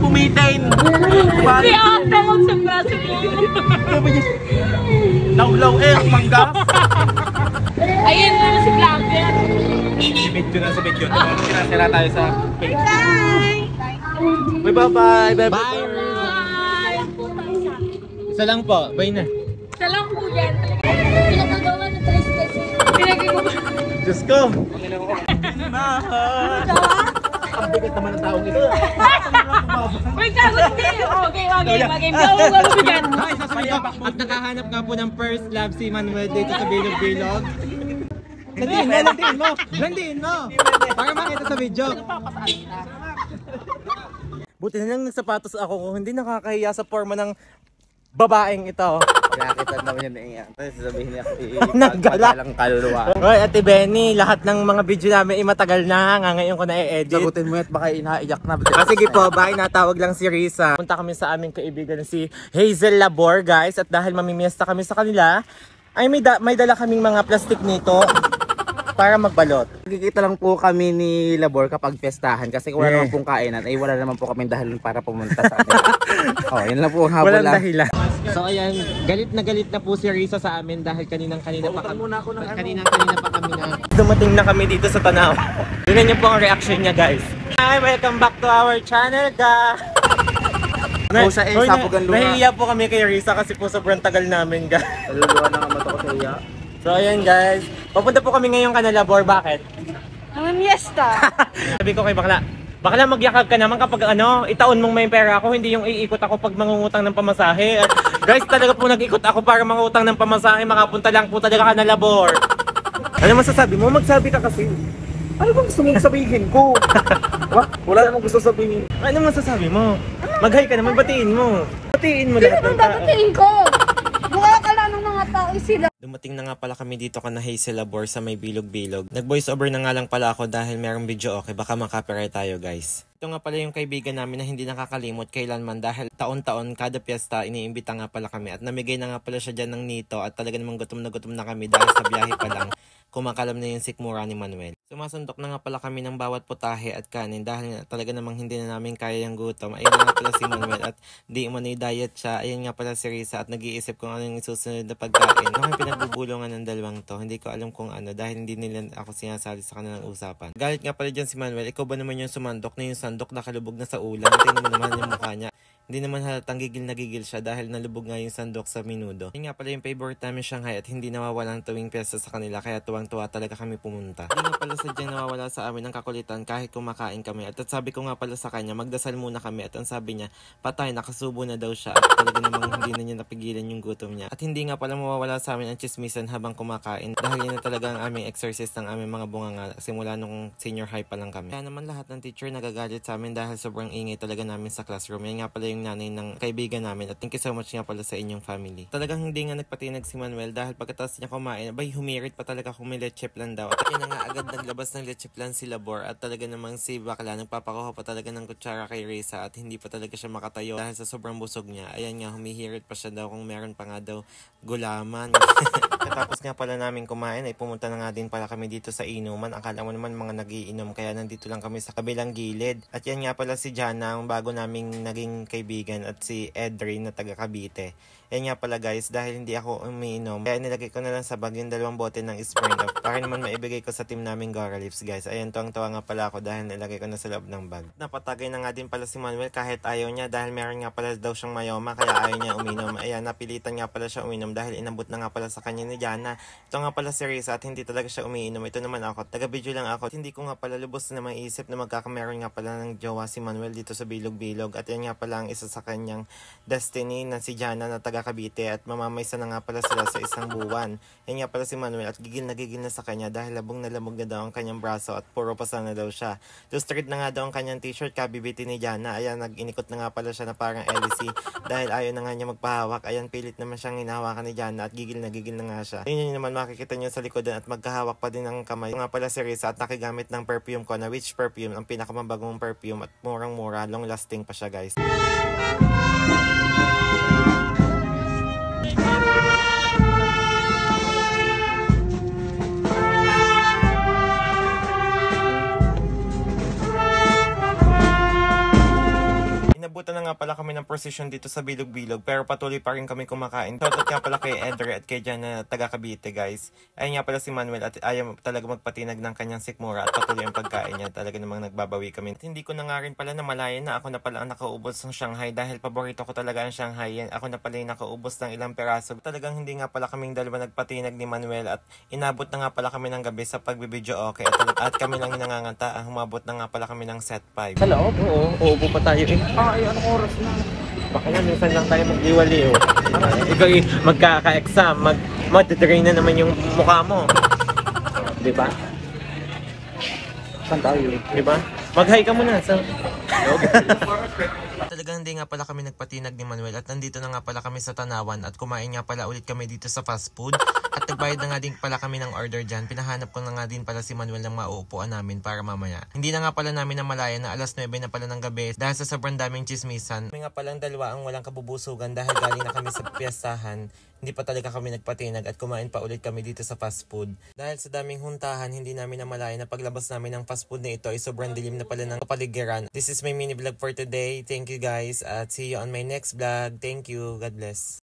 bumitin. Hindi ako takot sa braso mo. Law-law mangga. Ayun mo si vlogger. Si Medyo. Sinasira tayo sa page. Bye. Bye. Isa lang po. Bye na. Isa lang po yan. Pinagagawa ng 3 pesos. Pinagagawa. Diyos ko. Ang bigat naman ng taong ito. Wait, hindi. Okay. Go, bigat. At nakahanap nga po ng first love si Manuel dito sa Bilog-Bilog. Landiin mo. Para makita sa video. Buti na lang nagsapatos ako kung hindi nakakahiya sa forma ng babaeng ito. Nakita naman yun na tapos sasabihin niya Naggalang kaluluwa. Roy, Ate Benny, lahat ng mga video namin matagal na. Ngayon ko na-edit. Sagutin mo at baka inaiyak na. Sige po, bye. Natawag lang si Risa. Punta kami sa aming kaibigan si Hazel Labor, guys. At dahil mamimiesta kami sa kanila, ay may dala kaming mga plastic nito para magbalot. Nakikita lang po kami ni Labor kapag pestahan kasi kung wala naman pong kainan ay wala naman po kami dahilan para pumunta sa atin. Yun lang po ang habol lang. Walang dahilan. So ayan, galit na po si Risa sa amin dahil kanina pa kami na dumating na kami dito sa Tanaw. Tingnan niyo po ang reaction niya, guys. Hi, welcome back to our channel, guys. Nahihiya po kami kay Risa kasi po sobrang tagal namin, guys. Naluluwa na nga mata ko sa iya. So ayan, guys. Papunta po kami ngayon ka na Labor. Bakit? Mamimiesta. Sabi ko kay Bakla magyakag ka naman kapag itaon mong may pera ako, hindi yung iikot ako pag mangungutang ng pamasahe. At guys, talaga po nag-ikot ako para mangutang ng pamasahe, makapunta lang po talaga ka na Labor. Ano masasabi mo? Magsabi ka kasi. Ano bang gusto mong sabihin ko? Wala namang gusto sabihin. Ano masasabi mo? Mag-hi ka naman, batiin mo. Batiin mo lahat ng tao. Babatiin ko. Mukha ka lang ng mga tao sila. Dumating na nga pala kami dito ka na Hazel Labor sa may Bilog-Bilog. Nag-voice over na nga lang pala ako dahil merong video okay. Baka makapiright tayo, guys. Ito nga pala yung kaibigan namin na hindi nakakalimot kailanman dahil taon-taon kada piyesta iniimbita nga pala kami at namigay na nga pala siya dyan ng nito at talaga namang gutom na kami dahil sa biyahe pa lang. Kumakalam na yung sikmura ni Manuel. Sumasundok na nga pala kami ng bawat putahe at kanin dahil talaga namang hindi na namin kaya yung gutom. Ayun nga pala si Manuel at di umano'y diet siya. Ayun nga pala si Risa at nag-iisip kung ano yung susunod na pagkain. Ano yung pinagbubulungan ng dalawang to? Hindi ko alam kung ano dahil hindi nila ako sinasali sa kanilang usapan. Galit nga pala dyan si Manuel. Ikaw ba naman yung sumandok na yung sandok nakalubog na sa ulam? Tingnan mo naman yung mukha niya. Hindi naman halatang gigil na gigil siya dahil nalubog nga yung sandok sa minudo. Yun nga pala yung favorite namin Shanghai at hindi nawawalan tuwing piyesta sa kanila kaya tuwang-tuwa talaga kami pumunta. Hindi nga pala sadyang nawawala sa amin ng kakulitan kahit kumakain kami at sabi ko nga pala sa kanya magdasal muna kami at ang sabi niya patay nakasubo na daw siya at talaga namang hindi na niya napigilan yung gutom niya. At hindi nga pala mawawala sa amin ang chismisan habang kumakain dahil yun na talaga ang aming exercise ng aming mga bunganga simula nung senior high pa lang kami. Kaya naman lahat ng teacher nagagalit sa amin dahil sobrang ingay talaga namin sa classroom. Yan nga pala yung nanay ng kaibigan namin at thank you so much nga pala sa inyong family. Talagang hindi nga nagpatinag si Manuel dahil pagkatapos niya kumain, abay humirit pa talaga kung may leche plan daw. At yun na nga agad naglabas ng leche plan si Labor at talaga namang si Bakla nagpapakuha pa talaga ng kutsara kay Risa at hindi pa talaga siya makatayo dahil sa sobrang busog niya. Ayan nga, humihirit pa siya daw kung meron pa nga daw gulaman. Tapos nga pala namin kumain ay pumunta na nga din pala kami dito sa inuman. Akala mo naman mga nagiinom kaya nandito lang kami sa kabilang gilid. At yan nga pala si Jana, ang bago naming naging kaibigan at si Edrin na taga Cavite. Yan nga pala guys, dahil hindi ako umiinom, kaya nilagay ko na lang sa bag yung 2 bote ng Smirnoff para naman maibigay ko sa team namin Gora Lips guys. Ayan, tuwang-tuwa nga pala ako dahil nilagay ko na sa loob ng bag. Napatagay na nga din pala si Manuel kahit ayaw niya dahil meron nga pala daw siyang mayoma kaya ayaw niya uminom. Ayan, napilitan nga pala siya uminom dahil inabot na nga pala sa kanya ni Jana. Ito nga pala si Risa at hindi talaga siya umiinom. Ito naman ako, taga-video lang ako. Hindi ko nga pala lubos na maiisip na magkakameron nga pala ng jowa si Manuel dito sa Bilog-Bilog. At yan nga pala ang isa sa kanyang destiny na si Jana na taga Cavite at mamamaysa na nga pala sila sa isang buwan. Yan nga pala si Manuel at gigil na sa kanya dahil labog na daw ang kanyang braso at puro pasa na daw siya. Two-straight na nga daw ang kanyang t-shirt kabibiti ni Jana. Ayan, nag-inikot na nga pala siya na parang LC dahil ayaw na nga niya magpahawak. Ayan, pilit naman siyang hinahawakan ni Jana at gigil na nga siya. Yun naman makikita niyo sa likodan at magkahawak pa din ng kamay. Nga pala si Risa at nakigamit ng perfume ko na which perfume, ang pinakamabagong perfume at murang-mura, long lasting pa siya guys. Inabutan na nga pala kami ng procession dito sa Bilog-Bilog pero patuloy pa rin kami kumakain. Shoutout nga pala kay Edre at kay Jan na taga Cavite guys. Ayun nga pala si Manuel at ayaw talaga magpatinag ng kanyang sikmura at patuloy ang pagkain niya. Talaga namang nagbabawi kami. At hindi ko na nga rin pala namalayan na ako na pala ang nakaubos ng Shanghai dahil paborito ko talaga ang Shanghai. Ako na pala yung nakaubos ng ilang peraso. Talagang hindi nga pala kaming dalawa nagpatinag ni Manuel at inabot na nga pala kami ng gabi sa pagbibideo okay. At kami lang yung nanganganta. Humabot na nga pala kami ng set 5. Sa loob? Oo. Uubo pa tayo eh. Ay, anong oras na? Baka nga minsan lang tayo magliwaliw. Ikaw magkaka-exam, mag-train na naman yung mukha mo. Di ba? Saan tayo? Di ba? Mag-hi ka muna sa... Talagang hindi nga pala kami nagpatinag ni Manuel at nandito na nga pala kami sa Tanawan at kumain nga pala ulit kami dito sa fast food at nagbayad na nga din pala kami ng order dyan. Pinahanap ko na nga din pala si Manuel ng mauupuan namin para mamaya. Hindi na nga pala namin namalayan na alas 9 na pala ng gabi dahil sa sobrang daming chismisan. May nga palang dalawa ang walang kabubusugan dahil galing na kami sa piyasahan. Hindi pa talaga kami nagpatinag at kumain pa ulit kami dito sa fast food. Dahil sa daming huntahan, hindi namin namalayan na paglabas namin ng fast food na ito ay sobrang dilim na pala ng kapaligiran. This is my mini vlog for today. Thank you guys at see you on my next vlog. Thank you. God bless.